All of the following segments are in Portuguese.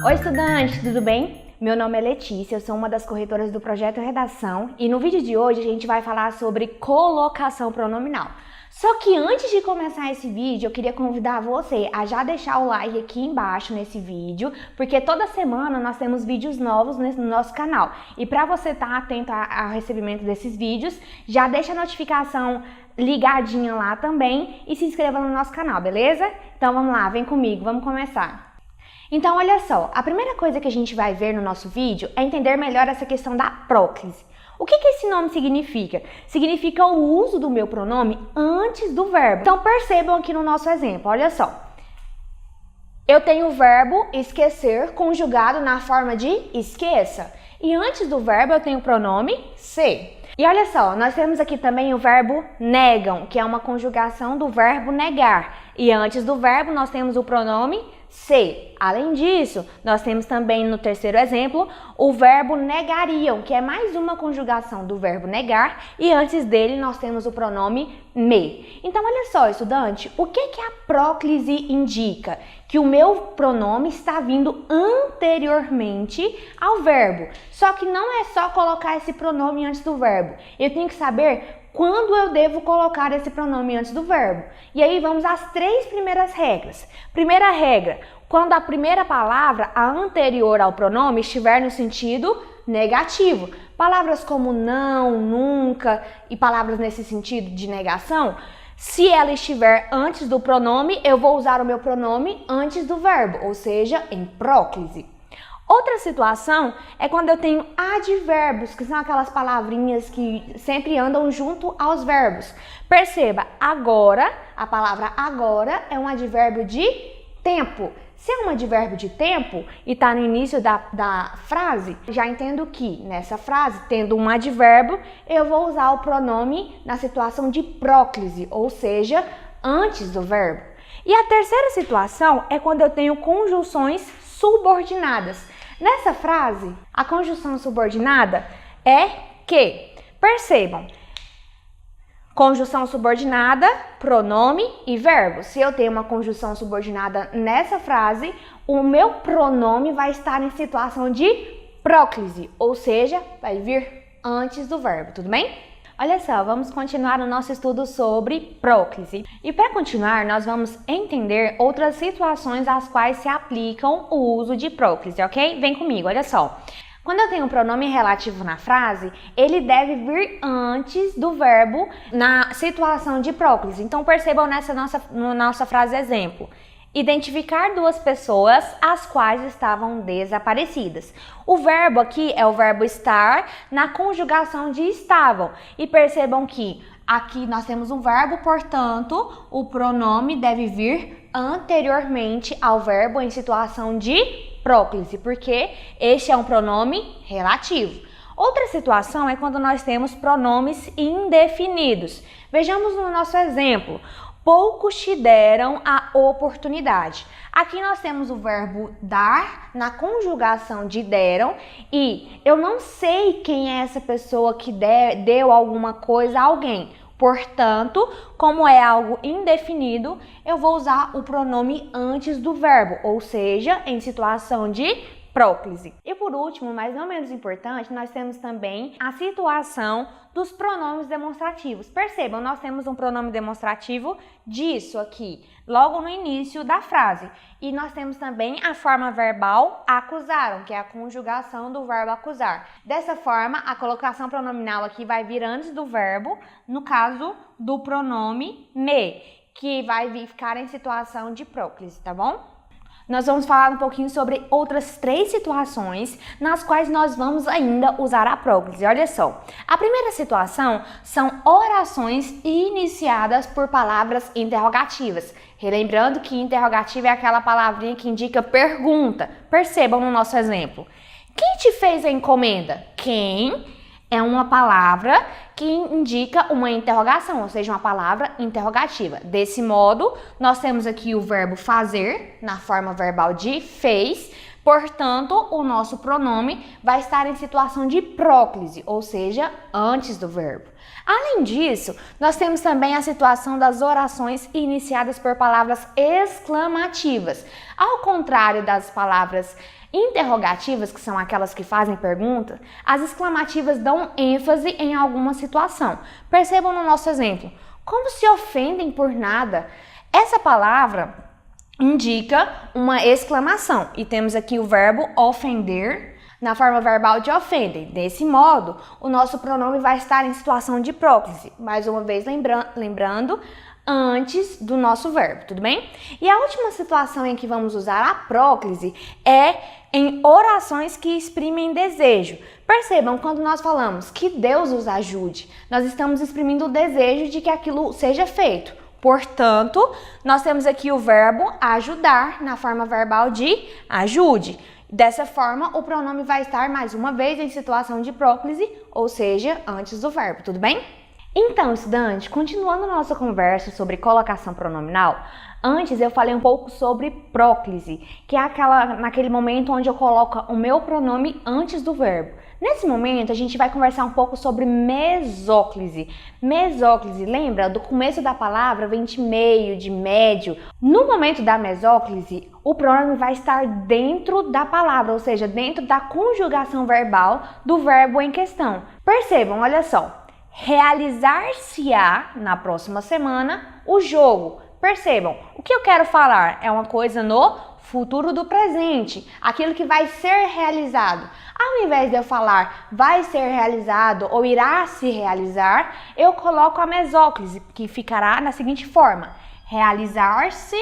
Oi, estudante, tudo bem? Meu nome é Letícia, eu sou uma das corretoras do Projeto Redação e no vídeo de hoje a gente vai falar sobre colocação pronominal. Só que antes de começar esse vídeo, eu queria convidar você a já deixar o like aqui embaixo nesse vídeo, porque toda semana nós temos vídeos novos no nosso canal. E para você estar atento ao recebimento desses vídeos, já deixa a notificação ligadinha lá também e se inscreva no nosso canal, beleza? Então vamos lá, vem comigo, vamos começar. Então, olha só, a primeira coisa que a gente vai ver no nosso vídeo é entender melhor essa questão da próclise. O que esse nome significa? Significa o uso do meu pronome antes do verbo. Então, percebam aqui no nosso exemplo, olha só. Eu tenho o verbo esquecer conjugado na forma de esqueça. E antes do verbo eu tenho o pronome ser. E olha só, nós temos aqui também o verbo negam, que é uma conjugação do verbo negar. E antes do verbo nós temos o pronome ser. Além disso, nós temos também no terceiro exemplo o verbo negariam, que é mais uma conjugação do verbo negar, e antes dele nós temos o pronome me. Então, olha só, estudante, o que a próclise indica? Que o meu pronome está vindo anteriormente ao verbo. Só que não é só colocar esse pronome antes do verbo. Eu tenho que saber quando eu devo colocar esse pronome antes do verbo. E aí vamos às três primeiras regras. Primeira regra, quando a primeira palavra, a anterior ao pronome, estiver no sentido negativo. Palavras como não, nunca e palavras nesse sentido de negação, se ela estiver antes do pronome, eu vou usar o meu pronome antes do verbo, ou seja, em próclise. Outra situação é quando eu tenho advérbios, que são aquelas palavrinhas que sempre andam junto aos verbos. Perceba, agora, a palavra agora é um advérbio de tempo. Se é um advérbio de tempo e está no início da frase, já entendo que nessa frase, tendo um advérbio, eu vou usar o pronome na situação de próclise, ou seja, antes do verbo. E a terceira situação é quando eu tenho conjunções subordinadas. Nessa frase, a conjunção subordinada é que, percebam, conjunção subordinada, pronome e verbo. Se eu tenho uma conjunção subordinada nessa frase, o meu pronome vai estar em situação de próclise, ou seja, vai vir antes do verbo, tudo bem? Olha só, vamos continuar o nosso estudo sobre próclise. E para continuar, nós vamos entender outras situações às quais se aplicam o uso de próclise, ok? Vem comigo, olha só. Quando eu tenho um pronome relativo na frase, ele deve vir antes do verbo na situação de próclise. Então percebam nessa nossa frase exemplo. Identificar duas pessoas as quais estavam desaparecidas. O verbo aqui é o verbo estar na conjugação de estavam. E percebam que aqui nós temos um verbo, portanto, o pronome deve vir anteriormente ao verbo em situação de próclise, porque este é um pronome relativo. Outra situação é quando nós temos pronomes indefinidos. Vejamos no nosso exemplo. Poucos te deram a oportunidade. Aqui nós temos o verbo dar na conjugação de deram e eu não sei quem é essa pessoa que deu alguma coisa a alguém. Portanto, como é algo indefinido, eu vou usar o pronome antes do verbo, ou seja, em situação de próclise. E por último, mas não menos importante, nós temos também a situação dos pronomes demonstrativos. Percebam, nós temos um pronome demonstrativo disso aqui, logo no início da frase. E nós temos também a forma verbal acusaram, que é a conjugação do verbo acusar. Dessa forma, a colocação pronominal aqui vai vir antes do verbo, no caso do pronome me, que vai ficar em situação de próclise, tá bom? Nós vamos falar um pouquinho sobre outras três situações nas quais nós vamos ainda usar a próclise. Olha só, a primeira situação são orações iniciadas por palavras interrogativas. Relembrando que interrogativa é aquela palavrinha que indica pergunta. Percebam no nosso exemplo. Quem te fez a encomenda? Quem é uma palavra que indica uma interrogação, ou seja, uma palavra interrogativa. Desse modo, nós temos aqui o verbo fazer, na forma verbal de fez, portanto, o nosso pronome vai estar em situação de próclise, ou seja, antes do verbo. Além disso, nós temos também a situação das orações iniciadas por palavras exclamativas. Ao contrário das palavras interrogativas, que são aquelas que fazem pergunta, as exclamativas dão ênfase em alguma situação. Percebam no nosso exemplo, como se ofendem por nada. Essa palavra indica uma exclamação e temos aqui o verbo ofender na forma verbal de ofendem. Desse modo, o nosso pronome vai estar em situação de próclise, mais uma vez lembrando, antes do nosso verbo, tudo bem? E a última situação em que vamos usar a próclise é em orações que exprimem desejo. Percebam, quando nós falamos que Deus os ajude, nós estamos exprimindo o desejo de que aquilo seja feito. Portanto, nós temos aqui o verbo ajudar na forma verbal de ajude. Dessa forma, o pronome vai estar mais uma vez em situação de próclise, ou seja, antes do verbo, tudo bem? Então, estudante, continuando a nossa conversa sobre colocação pronominal, antes eu falei um pouco sobre próclise, que é naquele momento onde eu coloco o meu pronome antes do verbo. Nesse momento, a gente vai conversar um pouco sobre mesóclise. Mesóclise, lembra? Do começo da palavra vem de meio, de médio. No momento da mesóclise, o pronome vai estar dentro da palavra, ou seja, dentro da conjugação verbal do verbo em questão. Percebam, olha só. Realizar-se-á na próxima semana o jogo. Percebam, o que eu quero falar é uma coisa no futuro do presente, aquilo que vai ser realizado. Ao invés de eu falar vai ser realizado ou irá se realizar, eu coloco a mesóclise, que ficará na seguinte forma: realizar-se,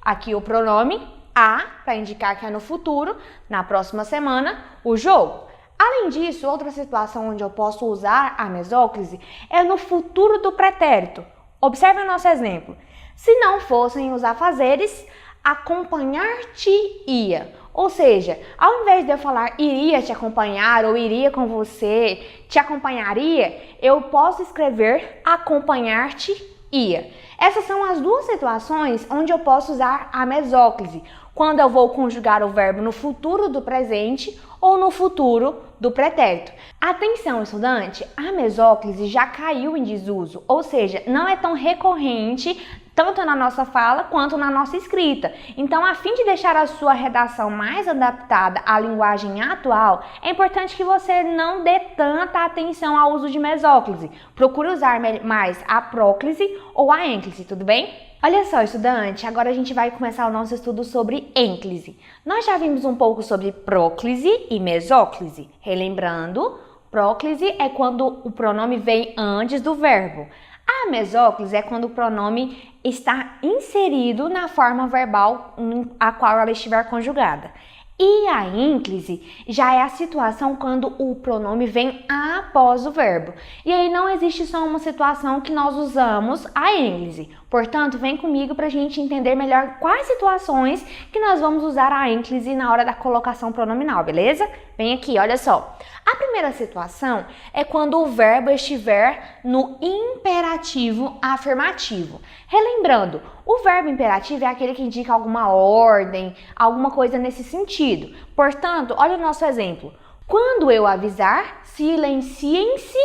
aqui o pronome a, para indicar que é no futuro, na próxima semana, o jogo. Além disso, outra situação onde eu posso usar a mesóclise é no futuro do pretérito. Observe o nosso exemplo. Se não fossem os afazeres, acompanhar-te-ia. Ou seja, ao invés de eu falar iria te acompanhar ou iria com você, te acompanharia, eu posso escrever acompanhar-te-ia. Essas são as duas situações onde eu posso usar a mesóclise, quando eu vou conjugar o verbo no futuro do presente ou no futuro do pretérito. Atenção, estudante, a mesóclise já caiu em desuso, ou seja, não é tão recorrente tanto na nossa fala quanto na nossa escrita. Então, a fim de deixar a sua redação mais adaptada à linguagem atual, é importante que você não dê tanta atenção ao uso de mesóclise. Procure usar mais a próclise ou a ênclise, tudo bem? Olha só, estudante, agora a gente vai começar o nosso estudo sobre ênclise. Nós já vimos um pouco sobre próclise e mesóclise. Relembrando, próclise é quando o pronome vem antes do verbo. A mesóclise é quando o pronome está inserido na forma verbal a qual ela estiver conjugada. E a ênclise já é a situação quando o pronome vem após o verbo. E aí não existe só uma situação que nós usamos a ênclise. Portanto, vem comigo para a gente entender melhor quais situações que nós vamos usar a ênclise na hora da colocação pronominal, beleza? Vem aqui, olha só. A primeira situação é quando o verbo estiver no imperativo afirmativo. Relembrando, o verbo imperativo é aquele que indica alguma ordem, alguma coisa nesse sentido. Portanto, olha o nosso exemplo. Quando eu avisar, silenciem-se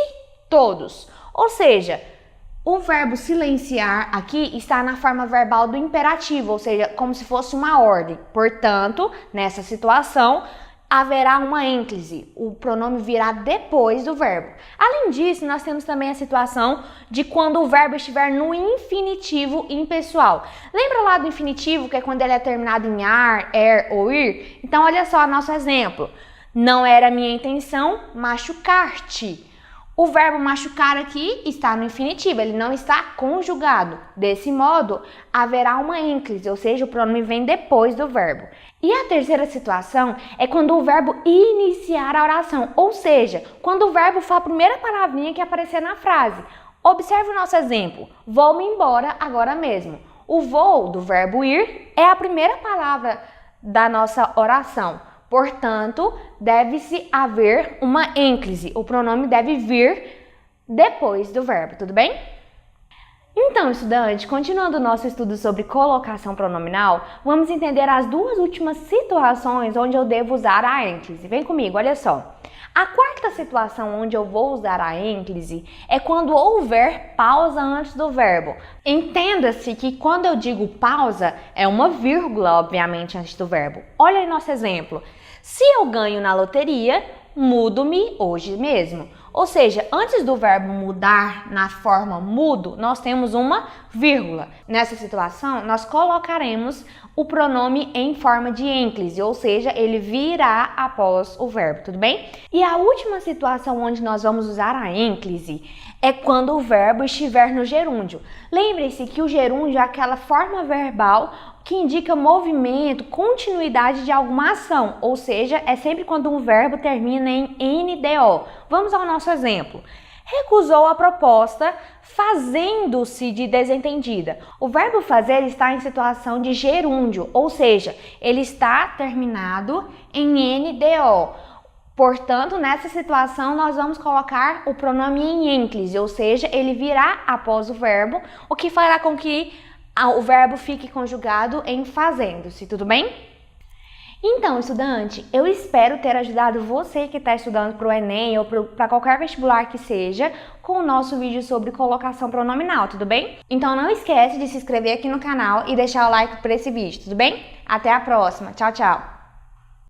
todos. Ou seja, o verbo silenciar aqui está na forma verbal do imperativo, ou seja, como se fosse uma ordem. Portanto, nessa situação, haverá uma ênclise, o pronome virá depois do verbo. Além disso, nós temos também a situação de quando o verbo estiver no infinitivo impessoal. Lembra lá do infinitivo, que é quando ele é terminado em ar, ou ir? Então, olha só o nosso exemplo. Não era minha intenção machucar-te. O verbo machucar aqui está no infinitivo, ele não está conjugado. Desse modo, haverá uma ênclise, ou seja, o pronome vem depois do verbo. E a terceira situação é quando o verbo iniciar a oração, ou seja, quando o verbo for a primeira palavrinha que aparecer na frase. Observe o nosso exemplo. Vou-me embora agora mesmo. O vou do verbo ir é a primeira palavra da nossa oração. Portanto, deve-se haver uma ênclise. O pronome deve vir depois do verbo, tudo bem? Então, estudante, continuando o nosso estudo sobre colocação pronominal, vamos entender as duas últimas situações onde eu devo usar a ênclise. Vem comigo, olha só. A quarta situação onde eu vou usar a ênclise é quando houver pausa antes do verbo. Entenda-se que quando eu digo pausa, é uma vírgula, obviamente, antes do verbo. Olha aí nosso exemplo. Se eu ganho na loteria, mudo-me hoje mesmo. Ou seja, antes do verbo mudar na forma mudo, nós temos uma vírgula. Nessa situação, nós colocaremos o pronome em forma de ênclise, ou seja, ele virá após o verbo, tudo bem? E a última situação onde nós vamos usar a ênclise é quando o verbo estiver no gerúndio. Lembre-se que o gerúndio é aquela forma verbal que indica movimento, continuidade de alguma ação, ou seja, é sempre quando um verbo termina em NDO. Vamos ao nosso exemplo. Recusou a proposta, fazendo-se de desentendida. O verbo fazer está em situação de gerúndio, ou seja, ele está terminado em NDO. Portanto, nessa situação, nós vamos colocar o pronome em ênclise, ou seja, ele virá após o verbo, o que fará com que o verbo fique conjugado em fazendo-se, tudo bem? Então, estudante, eu espero ter ajudado você que está estudando para o Enem ou para qualquer vestibular que seja com o nosso vídeo sobre colocação pronominal, tudo bem? Então não esquece de se inscrever aqui no canal e deixar o like para esse vídeo, tudo bem? Até a próxima, tchau, tchau!